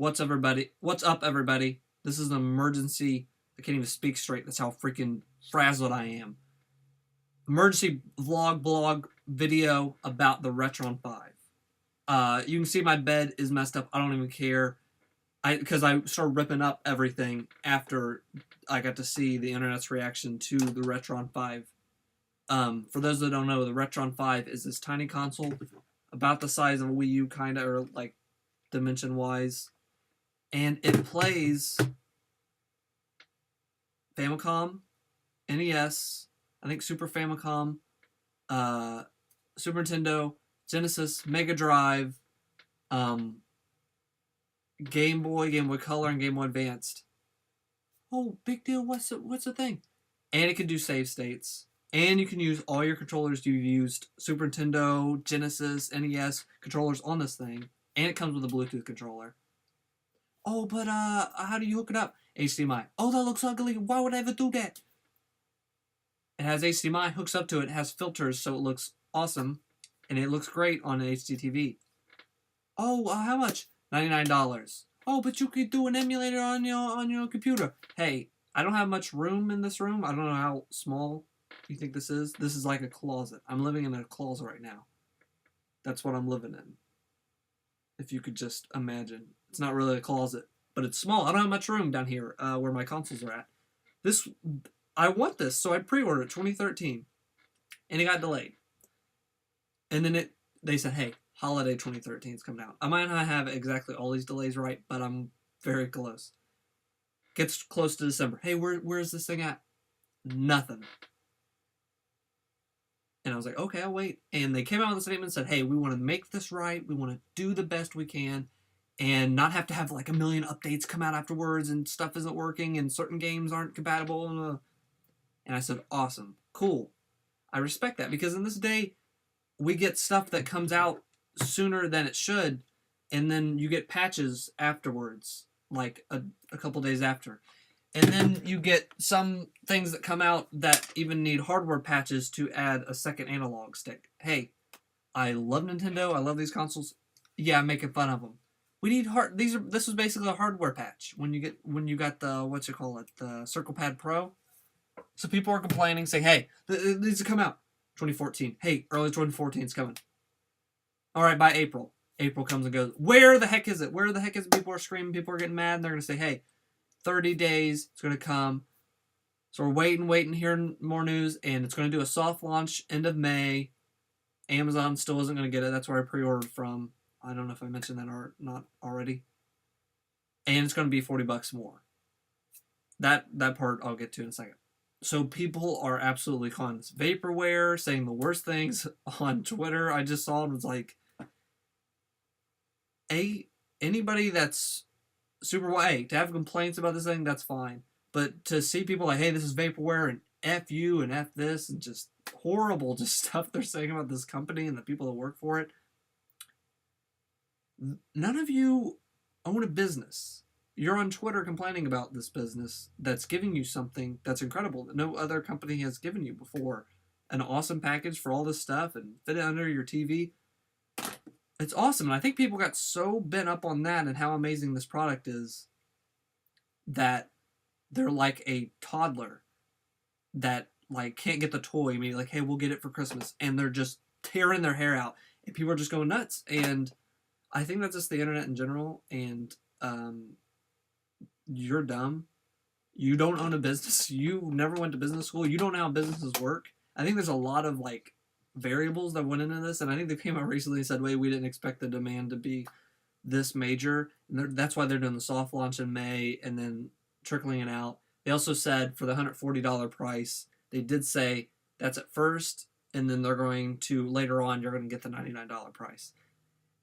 What's everybody? What's up, everybody? This is an emergency. I can't even speak straight. That's how freaking frazzled I am. Emergency blog video about the Retron5. You can see my bed is messed up. I don't even care. Because I started ripping up everything after I got to see the internet's reaction to the Retron5. For those that don't know, the Retron5 is this tiny console, about the size of a Wii U, kind of, or like dimension-wise. And it plays Famicom, NES, I think Super Famicom, Super Nintendo, Genesis, Mega Drive, Game Boy Color, and Game Boy Advanced. Oh, big deal. What's the thing? And it can do save states. And you can use all your controllers you've used, Super Nintendo, Genesis, NES controllers on this thing. And it comes with a Bluetooth controller. Oh, but how do you hook it up? HDMI. Oh, that looks ugly. Why would I ever do that? It has HDMI, hooks up to it, has filters, so it looks awesome. And it looks great on an HDTV. Oh, how much? $99. Oh, but you could do an emulator on your computer. Hey, I don't have much room in this room. I don't know how small you think this is. This is like a closet. I'm living in a closet right now. That's what I'm living in. If you could just imagine. It's not really a closet, but it's small. I don't have much room down here where my consoles are at. I want this, so I pre-ordered it 2013, and it got delayed. And then they said, hey, holiday 2013 is coming out. I might not have exactly all these delays right, but I'm very close. Gets close to December. Hey, where's this thing at? Nothing. And I was like, okay, I'll wait. And they came out with a statement and said, hey, we want to make this right. We want to do the best we can and not have to have like a million updates come out afterwards and stuff isn't working and certain games aren't compatible. And I said, awesome, cool. I respect that because in this day, we get stuff that comes out sooner than it should, and then you get patches afterwards, like a couple days after. And then you get some things that come out that even need hardware patches to add a second analog stick. Hey, I love Nintendo. I love these consoles. Yeah, I'm making fun of them. We need this was basically a hardware patch when you got the the Circle Pad Pro. So people are complaining, saying, "Hey, it needs to come out 2014. Hey, early 2014 is coming." All right, by April. April comes and goes. Where the heck is it? Where the heck is it? People are screaming. People are getting mad. And they're going to say, hey, 30 days. It's going to come. So we're waiting, hearing more news. And it's going to do a soft launch end of May. Amazon still isn't going to get it. That's where I pre-ordered from. I don't know if I mentioned that or not already. And it's going to be $40 more. That part I'll get to in a second. So people are absolutely calling this vaporware, saying the worst things on Twitter. I just saw it was like, anybody that's super white to have complaints about this thing, that's fine. But to see people like, hey, this is vaporware and F you and F this and just horrible just stuff they're saying about this company and the people that work for it. None of you own a business. You're on Twitter complaining about this business that's giving you something that's incredible that no other company has given you before. An awesome package for all this stuff and fit it under your TV. It's awesome. And I think people got so bent up on that and how amazing this product is that they're like a toddler that like can't get the toy. I mean, like, hey, we'll get it for Christmas. And they're just tearing their hair out. And people are just going nuts. And I think that's just the internet in general. And you're dumb. You don't own a business. You never went to business school. You don't know how businesses work. I think there's a lot of like variables that went into this, and I think they came out recently and said, wait, we didn't expect the demand to be this major. And that's why they're doing the soft launch in May and then trickling it out. They also said for the $140 price, they did say that's at first, and then they're going to, later on, you're going to get the $99 price.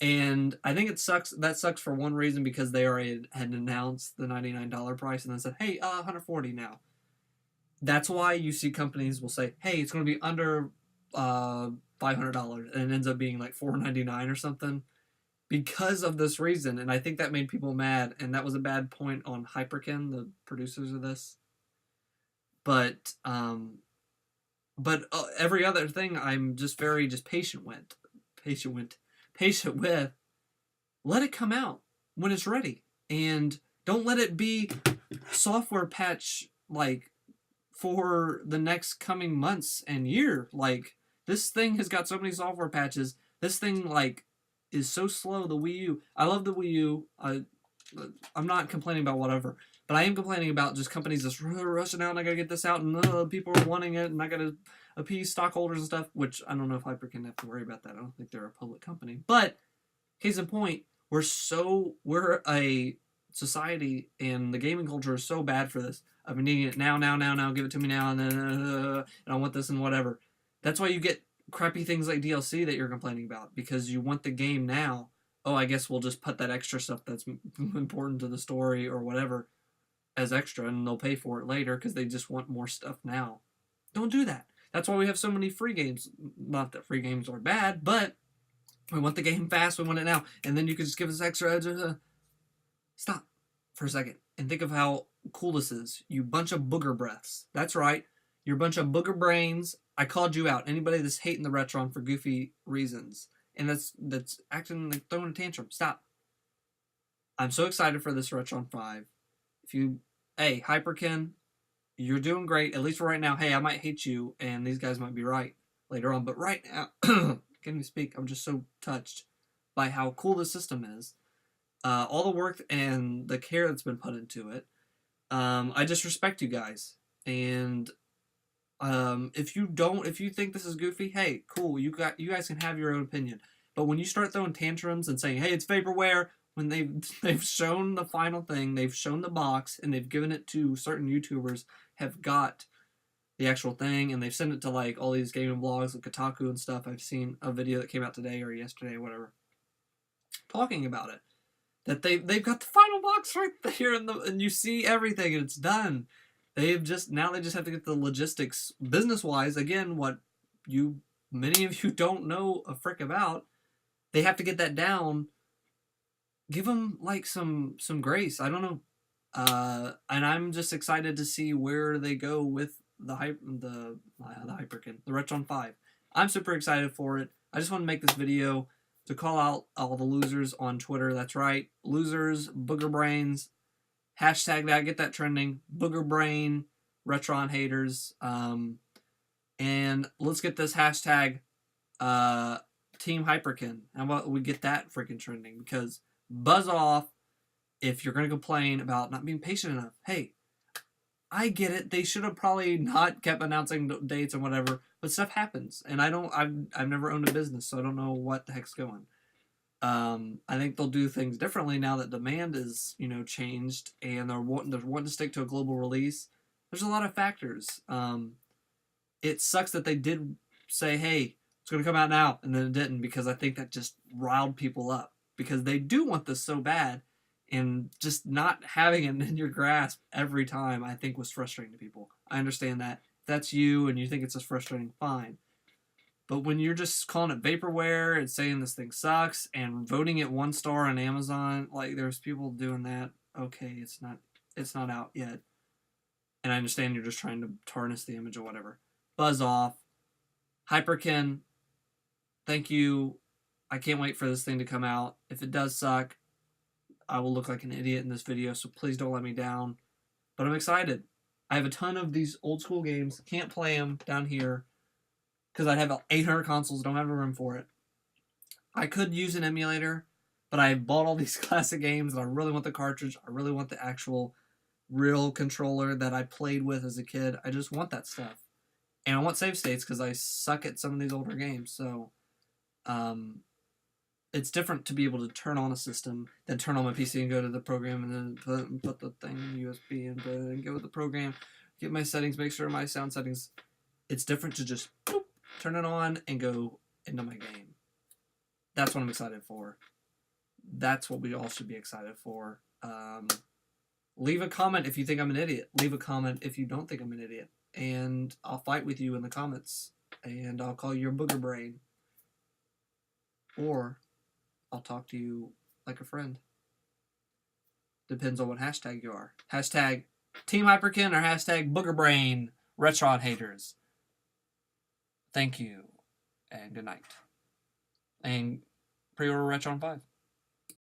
And I think it sucks. That sucks for one reason because they already had announced the $99 price and then said, hey, $140 now. That's why you see companies will say, hey, it's going to be under $500, and it ends up being like $499 or something because of this reason. And I think that made people mad, and that was a bad point on Hyperkin, the producers of this. But every other thing I'm just very patient with. Let it come out when it's ready. And don't let it be software patch like for the next coming months and year. Like, this thing has got so many software patches. This thing like is so slow. The Wii U. I love the Wii U. I'm not complaining about whatever, but I am complaining about just companies just rushing out and I gotta get this out and people are wanting it and I gotta appease stockholders and stuff, which I don't know if Hyperkin have to worry about that. I don't think they're a public company. But case in point, we're a society and the gaming culture is so bad for this. I've been needing it now, give it to me now, and then and I want this and whatever. That's why you get crappy things like DLC that you're complaining about, because you want the game now. Oh, I guess we'll just put that extra stuff that's important to the story or whatever as extra, and they'll pay for it later because they just want more stuff now. Don't do that. That's why we have so many free games. Not that free games are bad, but we want the game fast. We want it now, and then you can just give us extra. Stop for a second and think of how cool this is. You bunch of booger breaths. That's right. You're a bunch of booger brains. I called you out. Anybody that's hating the Retron for goofy reasons and that's acting like throwing a tantrum. Stop. I'm so excited for this Retron 5. Hey, Hyperkin, you're doing great. At least for right now. Hey, I might hate you, and these guys might be right later on. But right now, can't even speak. I'm just so touched by how cool the system is. All the work and the care that's been put into it. I just respect you guys. And if you think this is goofy, hey, cool. You guys can have your own opinion. But when you start throwing tantrums and saying, hey, it's vaporware, when they've shown the final thing, they've shown the box, and they've given it to certain YouTubers have got the actual thing, and they've sent it to like all these gaming blogs like Kotaku and stuff. I've seen a video that came out today or yesterday or whatever talking about it. That they've got the final box right there and you see everything and it's done. They just have to get the logistics business wise, again, what many of you don't know a frick about. They have to get that down. Give them like some grace. I don't know. And I'm just excited to see where they go with the Hyperkin, the Retron 5. I'm super excited for it. I just want to make this video to call out all the losers on Twitter. That's right. Losers, booger brains. Hashtag that. Get that trending. Booger brain, Retron haters. And let's get this hashtag Team Hyperkin. How about we get that freaking trending? Because buzz off if you're going to complain about not being patient enough. Hey, I get it. They should have probably not kept announcing dates and whatever, but stuff happens. And I've never owned a business, so I don't know what the heck's going. I think they'll do things differently now that demand is, changed and they're wanting to stick to a global release. There's a lot of factors. It sucks that they did say, hey, it's going to come out now, and then it didn't, because I think that just riled people up because they do want this so bad. And just not having it in your grasp every time, I think, was frustrating to people. I understand that. If that's you and you think it's just frustrating, fine. But when you're just calling it vaporware and saying this thing sucks and voting it 1 star on Amazon, like there's people doing that. Okay, it's not out yet. And I understand you're just trying to tarnish the image or whatever. Buzz off. Hyperkin, thank you. I can't wait for this thing to come out. If it does suck, I will look like an idiot in this video, so please don't let me down. But I'm excited. I have a ton of these old school games. Can't play them down here because I'd have 800 consoles. Don't have a room for it. I could use an emulator, but I bought all these classic games and I really want the cartridge. I really want the actual real controller that I played with as a kid. I just want that stuff. And I want save states because I suck at some of these older games. So, it's different to be able to turn on a system than turn on my PC and go to the program and then put the thing in USB and go with the program, get my settings, make sure my sound settings. It's different to just boop, turn it on and go into my game. That's what I'm excited for. That's what we all should be excited for. Leave a comment if you think I'm an idiot. Leave a comment if you don't think I'm an idiot. And I'll fight with you in the comments. And I'll call you a booger brain. Or I'll talk to you like a friend. Depends on what hashtag you are. Hashtag Team Hyperkin or hashtag Boogerbrain Retron haters. Thank you and good night. And pre-order Retron 5.